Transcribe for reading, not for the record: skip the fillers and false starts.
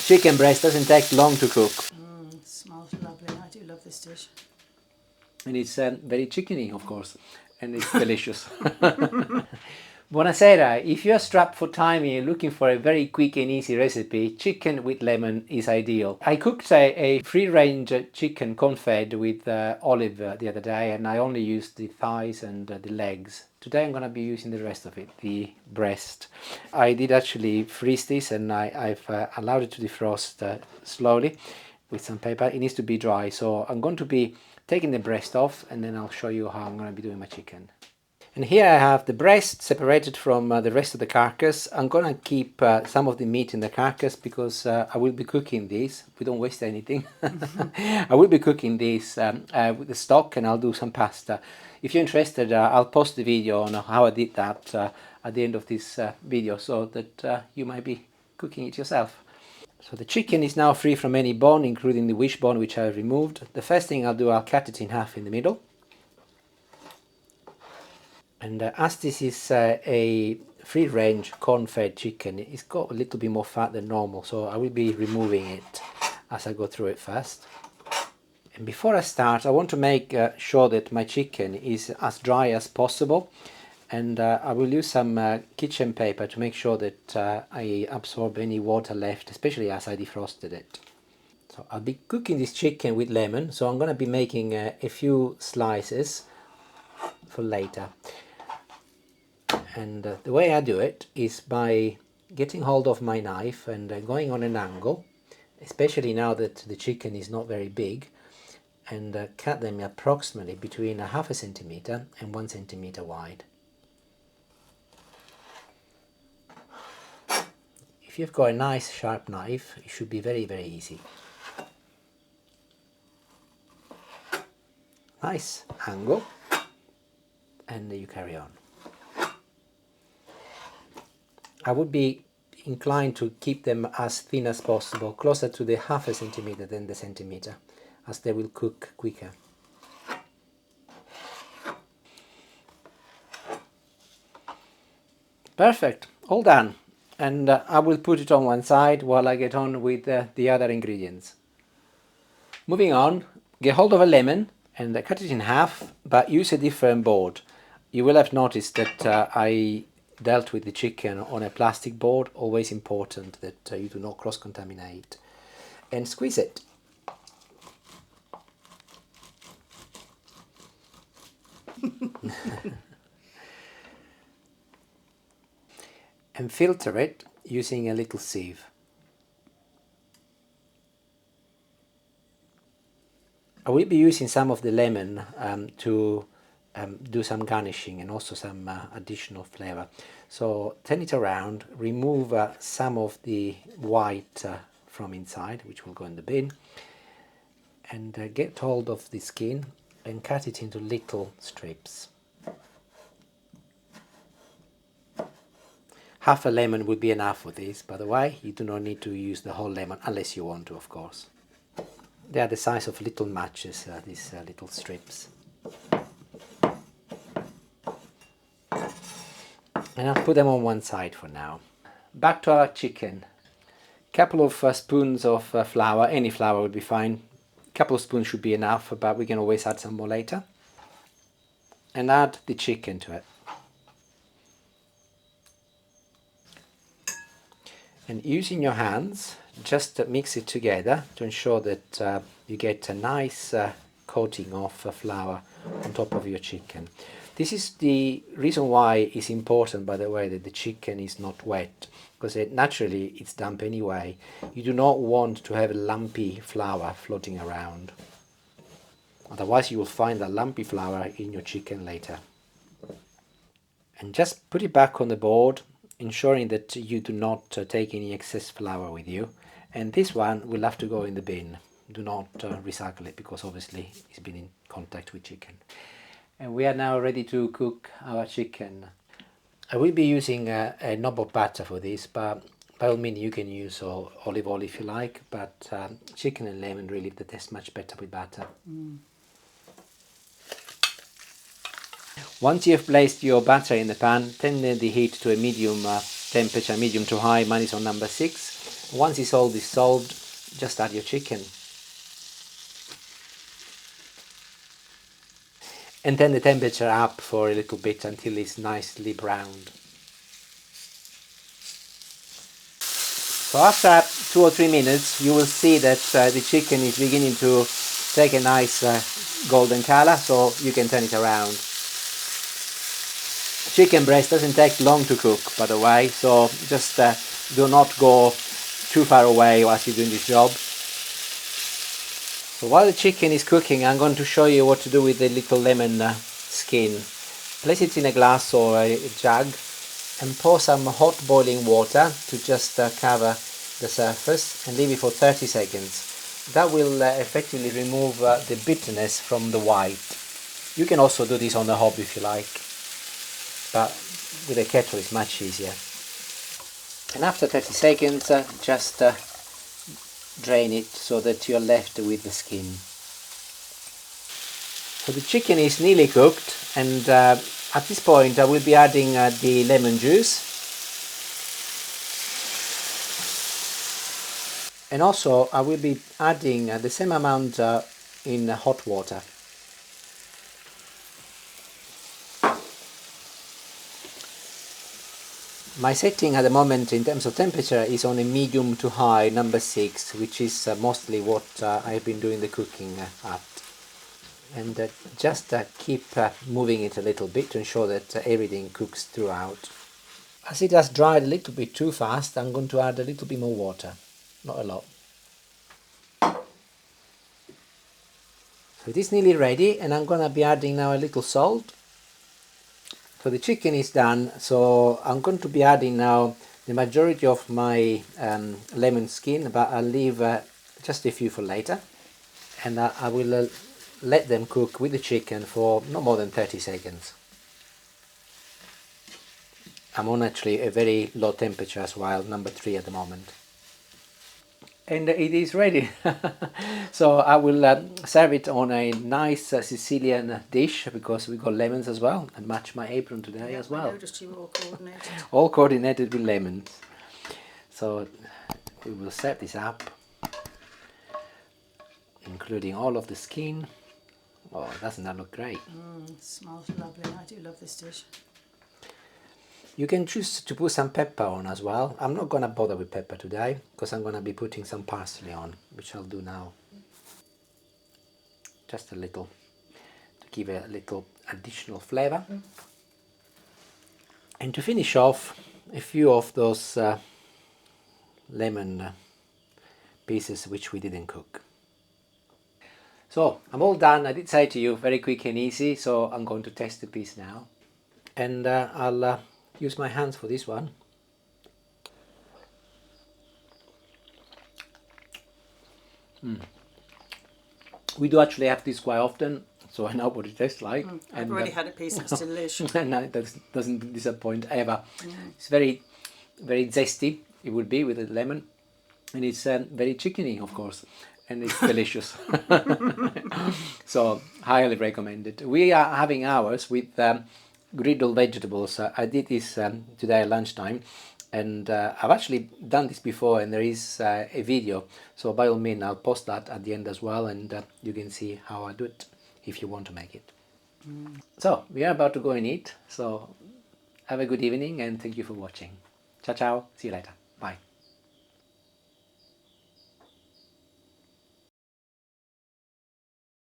Chicken breast doesn't take long to cook. It smells lovely. I do love this dish. And it's very chickeny, of course, and it's delicious. Buonasera, if you're strapped for time and you're looking for a very quick and easy recipe, chicken with lemon is ideal. I cooked a free-range chicken confit with olive the other day, and I only used the thighs and the legs. Today I'm going to be using the rest of it, the breast. I did actually freeze this, and I've allowed it to defrost slowly with some paper. It needs to be dry, so I'm going to be taking the breast off, and then I'll show you how I'm going to be doing my chicken. And here I have the breast separated from the rest of the carcass. I'm going to keep some of the meat in the carcass because I will be cooking this. We don't waste anything. I will be cooking this with the stock, and I'll do some pasta. If you're interested, I'll post the video on how I did that at the end of this video, so that you might be cooking it yourself. So the chicken is now free from any bone, including the wishbone, which I removed. The first thing I'll do, I'll cut it in half in the middle. And as this is a free-range corn-fed chicken, it's got a little bit more fat than normal, so I will be removing it as I go through it first. And before I start, I want to make sure that my chicken is as dry as possible, and I will use some kitchen paper to make sure that I absorb any water left, especially as I defrosted it. So I'll be cooking this chicken with lemon, so I'm going to be making a few slices for later. And the way I do it is by getting hold of my knife and going on an angle, especially now that the chicken is not very big, and cut them approximately between 1/2 centimeter and 1 centimeter wide. If you've got a nice sharp knife, it should be very, very easy. Nice angle, and you carry on. I would be inclined to keep them as thin as possible, closer to the 1/2 centimeter than the centimeter, as they will cook quicker. Perfect, all done. And I will put it on one side while I get on with the other ingredients. Moving on, get hold of a lemon and cut it in half, but use a different board. You will have noticed that I dealt with the chicken on a plastic board. Always important that you do not cross-contaminate. And squeeze it. And filter it using a little sieve. I will be using some of the lemon to do some garnishing and also some additional flavor. So turn it around, remove some of the white from inside, which will go in the bin, and get hold of the skin and cut it into little strips. Half a lemon would be enough for this, by the way. You do not need to use the whole lemon unless you want to, of course. They are the size of little matches, these little strips. And I'll put them on one side for now. Back to our chicken. Couple of spoons of flour, any flour would be fine. Couple of spoons should be enough, but we can always add some more later. And add the chicken to it. And using your hands, just mix it together to ensure that you get a nice coating of flour on top of your chicken. This is the reason why it's important, by the way, that the chicken is not wet, because naturally it's damp anyway. You do not want to have lumpy flour floating around. Otherwise you will find a lumpy flour in your chicken later. And just put it back on the board, ensuring that you do not take any excess flour with you. And this one will have to go in the bin. Do not recycle it, because obviously it's been in contact with chicken. And we are now ready to cook our chicken. I will be using a knob of butter for this, but by all means you can use olive oil if you like, but chicken and lemon really the taste much better with butter. Once you have placed your butter in the pan, turn the heat to a medium temperature, medium to high. Mine is on number 6. Once it's all dissolved, just add your chicken. And turn the temperature up for a little bit until it's nicely browned. So after 2 or 3 minutes, you will see that the chicken is beginning to take a nice golden color, so you can turn it around. Chicken breast doesn't take long to cook, by the way, so just do not go too far away whilst you're doing this job. So while the chicken is cooking, I'm going to show you what to do with the little lemon skin. Place it in a glass or a jug and pour some hot boiling water to just cover the surface and leave it for 30 seconds. That will effectively remove the bitterness from the white. You can also do this on the hob if you like, but with a kettle it's much easier. And after 30 seconds, just drain it so that you're left with the skin. So the chicken is nearly cooked, and at this point I will be adding the lemon juice, and also I will be adding the same amount in hot water. My setting at the moment in terms of temperature is on a medium to high number 6, which is mostly what I've been doing the cooking at. And just keep moving it a little bit to ensure that everything cooks throughout. As it has dried a little bit too fast, I'm going to add a little bit more water, not a lot. So it is nearly ready, and I'm going to be adding now a little salt. So the chicken is done, so I'm going to be adding now the majority of my lemon skin, but I'll leave just a few for later, and I will let them cook with the chicken for not more than 30 seconds. I'm on actually a very low temperature as well, number 3 at the moment. And it is ready. So I will serve it on a nice Sicilian dish, because we got lemons as well, and match my apron today as well. I noticed you were all coordinated. All coordinated with lemons. So we will set this up, including all of the skin. Oh, doesn't that look great? Smells lovely. I do love this dish. You can choose to put some pepper on as well. I'm not going to bother with pepper today, because I'm going to be putting some parsley on, which I'll do now. Just a little, to give a little additional flavor. And to finish off, a few of those lemon pieces which we didn't cook. So I'm all done. I did say to you, very quick and easy, so I'm going to test the piece now. And I'll use my hands for this one. We do actually have this quite often, so I know what it tastes like. I've already had a piece, it's delicious. No, it doesn't disappoint ever. It's very, very zesty, it would be, with the lemon, and it's very chickeny, of course, and it's delicious. So highly recommended. We are having ours with griddled vegetables. I did this today at lunchtime, and I've actually done this before, and there is a video, so by all means I'll post that at the end as well, and you can see how I do it if you want to make it. So we are about to go and eat, so have a good evening, and thank you for watching. Ciao ciao, see you later.